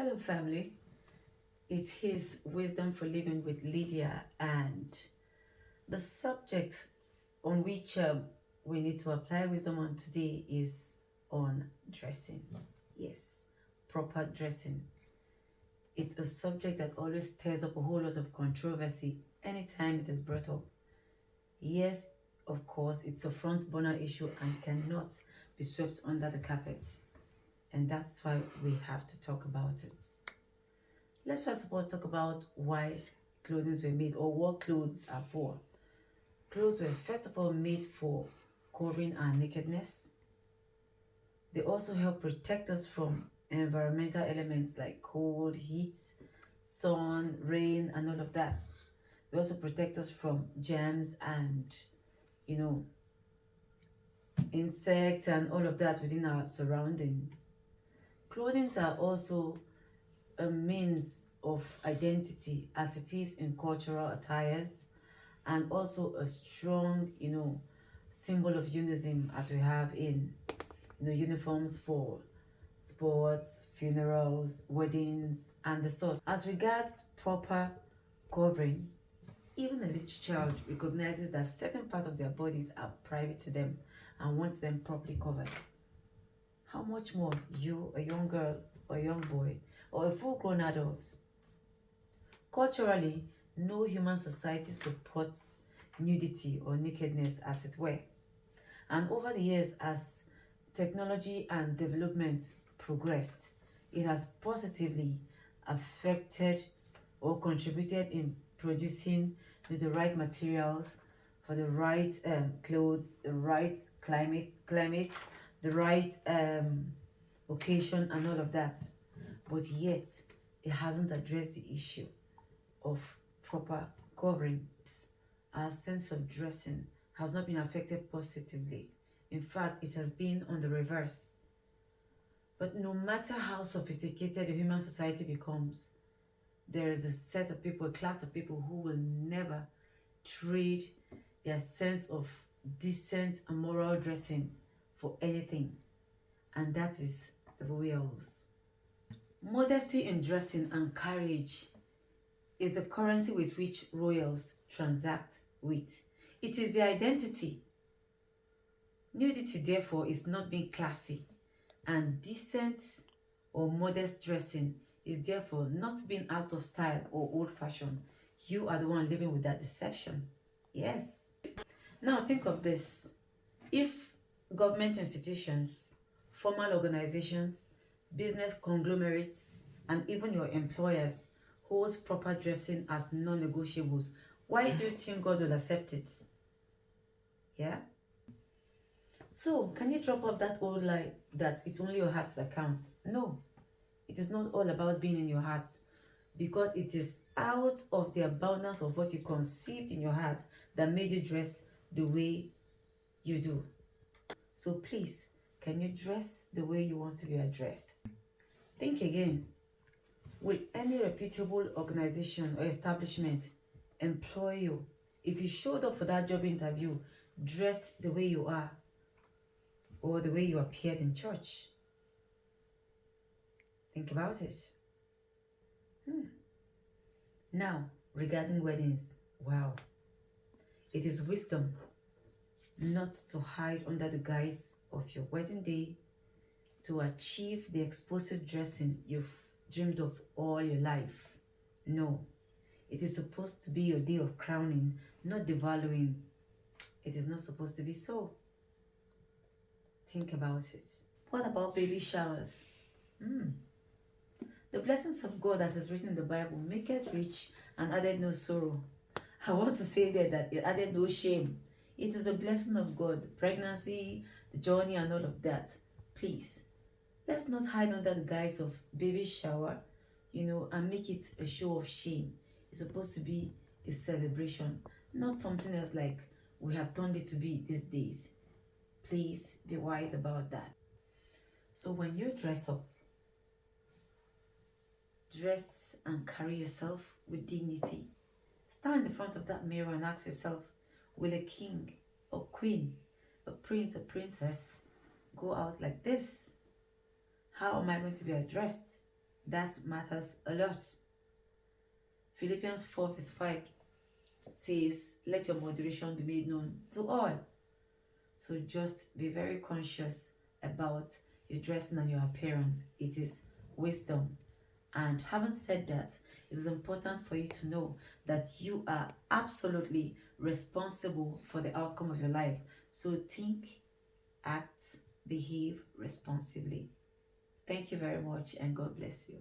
Hello, family. It's His Wisdom for Living with Lydia, and the subject on which we need to apply wisdom on today is on dressing. Yes, proper dressing. It's a subject that always stirs up a whole lot of controversy anytime it is brought up. Yes, of course, it's a front burner issue and cannot be swept under the carpet, and that's why we have to talk about it. Let's first of all talk about why clothing were made or what clothes are for. Clothes were first of all made for covering our nakedness. They also help protect us from environmental elements like cold, heat, sun, rain, and all of that. They also protect us from germs and, you know, insects and all of that within our surroundings. Clothing are also a means of identity as it is in cultural attires, and also a strong, symbol of unison as we have in, uniforms for sports, funerals, weddings, and the sort. As regards proper covering, even a little child recognizes that certain parts of their bodies are private to them and wants them properly covered. How much more you, a young girl or a young boy, or a full-grown adult? Culturally, no human society supports nudity or nakedness, as it were. And over the years, as technology and development progressed, it has positively affected or contributed in producing the right materials for the right clothes, the right climate, the right occasion, and all of that. But yet, it hasn't addressed the issue of proper covering. Our sense of dressing has not been affected positively. In fact, it has been on the reverse. But no matter how sophisticated the human society becomes, there is a set of people, a class of people who will never trade their sense of decent and moral dressing for anything. And that is the royals. Modesty in dressing and courage is the currency with which royals transact with. It is their identity. Nudity, therefore, is not being classy, and decent or modest dressing is therefore not being out of style or old-fashioned. You are the one living with that deception. Yes. Now think of this. If government institutions, formal organizations, business conglomerates, and even your employers holds proper dressing as non-negotiables, why do you think God will accept it? Yeah? So, can you drop off that old lie that it's only your heart that counts? No, it is not all about being in your heart, because it is out of the abundance of what you conceived in your heart that made you dress the way you do. So please, can you dress the way you want to be addressed? Think again. Will any reputable organization or establishment employ you if you showed up for that job interview dressed the way you are or the way you appeared in church? Think about it. Now, regarding weddings, wow, it is wisdom not to hide under the guise of your wedding day to achieve the explosive dressing you've dreamed of all your life. No, it is supposed to be your day of crowning, not devaluing. It is not supposed to be so. Think about it. What about baby showers? The blessings of God that is written in the Bible make it rich and added no sorrow. I want to say there that it added no shame. It is the blessing of God, the pregnancy, the journey, and all of that. Please, let's not hide under the guise of baby shower, and make it a show of shame. It's supposed to be a celebration, not something else like we have turned it to be these days. Please be wise about that. So when you dress up, dress and carry yourself with dignity. Stand in front of that mirror and ask yourself, will a king, a queen, a prince, a princess go out like this? How am I going to be addressed? That matters a lot. Philippians 4 verse 5 says, let your moderation be made known to all. So just be very conscious about your dressing and your appearance. It is wisdom. And having said that, it is important for you to know that you are absolutely responsible for the outcome of your life. So think, act, behave responsibly. Thank you very much, and God bless you.